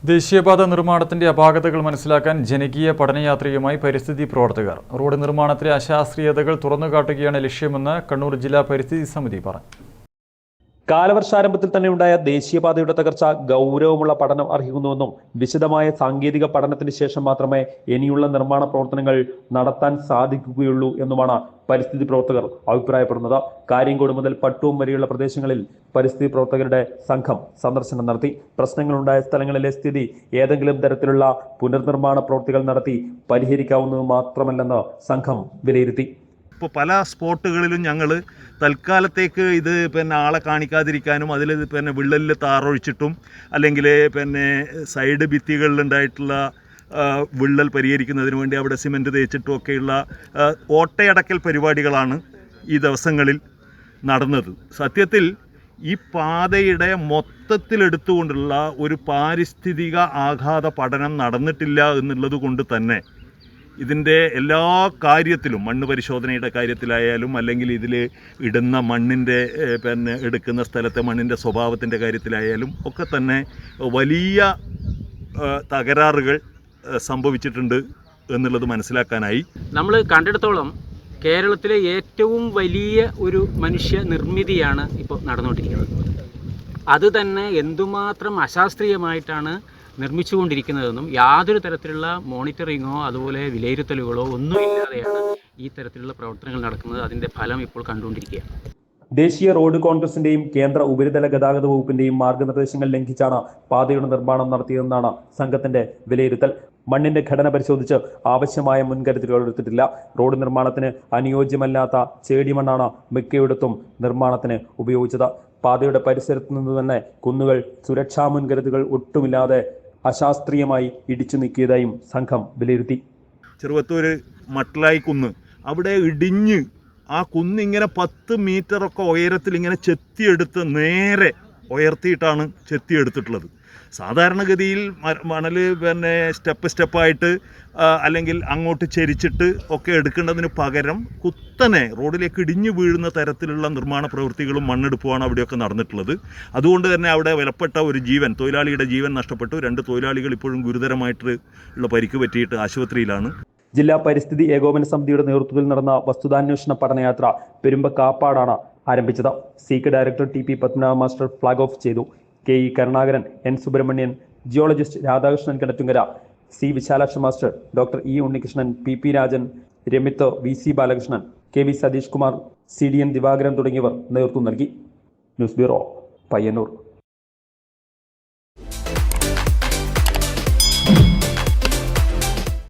ദേശീയപാത നിർമ്മാണത്തിന്റെ അപാകതകൾ മനസ്സിലാക്കാൻ ജനകീയ പഠനയാത്രയുമായി പരിസ്ഥിതി പ്രവർത്തകർ. റോഡ് നിർമ്മാണത്തിലെ അശാസ്ത്രീയതകൾ തുറന്നുകാട്ടുകയാണ് ലക്ഷ്യമെന്ന് കണ്ണൂർ ജില്ലാ പരിസ്ഥിതി സമിതി പറഞ്ഞു. കാലവർഷാരംഭത്തിൽ തന്നെ ഉണ്ടായ ദേശീയപാതയുടെ തകർച്ച ഗൗരവമുള്ള പഠനം അർഹിക്കുന്നുവെന്നും വിശദമായ സാങ്കേതിക പഠനത്തിന് ശേഷം മാത്രമേ ഇനിയുള്ള നിർമ്മാണ പ്രവർത്തനങ്ങൾ നടത്താൻ സാധിക്കുകയുള്ളൂ എന്നുമാണ് പരിസ്ഥിതി പ്രവർത്തകർ അഭിപ്രായപ്പെടുന്നത്. കാര്യംകോട് മുതൽ പട്ടുവം വരെയുള്ള പ്രദേശങ്ങളിൽ പരിസ്ഥിതി പ്രവർത്തകരുടെ സംഘം സന്ദർശനം നടത്തി. പ്രശ്നങ്ങളുണ്ടായ സ്ഥലങ്ങളിലെ സ്ഥിതി ഏതെങ്കിലും തരത്തിലുള്ള പുനർനിർമ്മാണ പ്രവൃത്തികൾ നടത്തി പരിഹരിക്കാവുന്നത് മാത്രമല്ലെന്ന് സംഘം വിലയിരുത്തി. ഇപ്പോൾ പല സ്പോട്ടുകളിലും ഞങ്ങൾ തൽക്കാലത്തേക്ക് ഇത് ആളെ കാണിക്കാതിരിക്കാനും അതിൽ വിള്ളലിൽ താറൊഴിച്ചിട്ടും അല്ലെങ്കിൽ സൈഡ് ഭിത്തികളിലുണ്ടായിട്ടുള്ള വിള്ളൽ പരിഹരിക്കുന്നതിന് വേണ്ടി അവിടെ സിമൻറ്റ് തേച്ചിട്ടും ഒക്കെയുള്ള ഓട്ടയടക്കൽ പരിപാടികളാണ് ഈ ദിവസങ്ങളിൽ നടന്നത്. സത്യത്തിൽ ഈ പാതയുടെ മൊത്തത്തിലെടുത്തുകൊണ്ടുള്ള ഒരു പാരിസ്ഥിതിക ആഘാത പഠനം നടന്നിട്ടില്ല എന്നുള്ളത് കൊണ്ട് തന്നെ ഇതിൻ്റെ എല്ലാ കാര്യത്തിലും മണ്ണ് പരിശോധനയുടെ കാര്യത്തിലായാലും അല്ലെങ്കിൽ ഇതിൽ ഇടുന്ന മണ്ണിൻ്റെ എടുക്കുന്ന സ്ഥലത്തെ മണ്ണിൻ്റെ സ്വഭാവത്തിൻ്റെ കാര്യത്തിലായാലും ഒക്കെ തന്നെ വലിയ തകരാറുകൾ സംഭവിച്ചിട്ടുണ്ട് എന്നുള്ളത് മനസ്സിലാക്കാനായി. നമ്മൾ കണ്ടെടുത്തോളം കേരളത്തിലെ ഏറ്റവും വലിയ ഒരു മനുഷ്യ നിർമ്മിതിയാണ് ഇപ്പോൾ നടന്നുകൊണ്ടിരിക്കുന്നത്. അത് തന്നെ എന്തുമാത്രം അശാസ്ത്രീയമായിട്ടാണ് നിർമ്മിച്ചുകൊണ്ടിരിക്കുന്നതെന്നും യാതൊരു തരത്തിലുള്ള മോണിറ്ററിങ്ങോ അതുപോലെ വിലയിരുത്തലുകളോ ഒന്നുമില്ലാതെയാണ് ഈ തരത്തിലുള്ള പ്രവർത്തനങ്ങൾ നടക്കുന്നത്. അതിൻ്റെ ഫലം ഇപ്പോൾ കണ്ടുകൊണ്ടിരിക്കുകയാണ്. ദേശീയ റോഡ് കോൺഗ്രസിന്റെയും കേന്ദ്ര ഉപരിതല ഗതാഗത വകുപ്പിന്റെയും മാർഗനിർദ്ദേശങ്ങൾ ലംഘിച്ചാണ് പാതയുടെ നിർമ്മാണം നടത്തിയതെന്നാണ് സംഘത്തിന്റെ വിലയിരുത്തൽ. മണ്ണിന്റെ ഘടന പരിശോധിച്ച് ആവശ്യമായ മുൻകരുതലുകൾ എടുത്തിട്ടില്ല. റോഡ് നിർമ്മാണത്തിന് അനുയോജ്യമല്ലാത്ത ചേടിമണ്ണാണ് മിക്കയിടത്തും നിർമ്മാണത്തിന് ഉപയോഗിച്ചത്. പാതയുടെ പരിസരത്ത് നിന്ന് തന്നെ കുന്നുകൾ സുരക്ഷാ മുൻകരുതലുകൾ ഒട്ടുമില്ലാതെ അശാസ്ത്രീയമായി ഇടിച്ചു നീക്കിയതായും സംഘം വിലയിരുത്തി. ചെറുവത്തൂർ മട്ടലായി കുന്ന് അവിടെ ഇടിഞ്ഞ് ആ കുന്നിങ്ങനെ 10 മീറ്ററൊക്കെ ഉയരത്തിൽ ഇങ്ങനെ ചെത്തിയെടുത്ത് നേരെ ഉയർത്തിയിട്ടാണ് ചെത്തിയെടുത്തിട്ടുള്ളത്. സാധാരണഗതിയിൽ മണൽ സ്റ്റെപ്പായിട്ട് അല്ലെങ്കിൽ അങ്ങോട്ട് ചരിച്ചിട്ട് ഒക്കെ എടുക്കേണ്ടതിന് പകരം കുത്തനെ റോഡിലേക്ക് ഇടിഞ്ഞു വീഴുന്ന തരത്തിലുള്ള നിർമ്മാണ പ്രവൃത്തികളും മണ്ണെടുപ്പുമാണ് അവിടെയൊക്കെ നടന്നിട്ടുള്ളത്. അതുകൊണ്ട് തന്നെ അവിടെ വിലപ്പെട്ട ഒരു ജീവൻ, തൊഴിലാളിയുടെ ജീവൻ നഷ്ടപ്പെട്ടു. 2 തൊഴിലാളികൾ ഇപ്പോഴും ഗുരുതരമായിട്ടുള്ള പരിക്ക് പറ്റിയിട്ട് ആശുപത്രിയിലാണ്. ജില്ലാ പരിസ്ഥിതി ഏകോപന സമിതിയുടെ നേതൃത്വത്തിൽ നടന്ന വസ്തുതാന്വേഷണ പഠനയാത്ര പെരുമ്പക്കാപ്പാടാണ് ആരംഭിച്ചത്. Seek director T P Padmanabha master flag off ചെയ്തു. K E Karunakaran, N Subramanian, geologist Radhakrishnan Kinattunkara, C Vishalaksha master, doctor E Unnikrishnan, P P Rajan, Ramith, V C Balakrishnan, K V Satheesh Kumar, C D N Divakaran തുടങ്ങിയവർ നേതൃത്വം നൽകി. News bureau, Payyanur.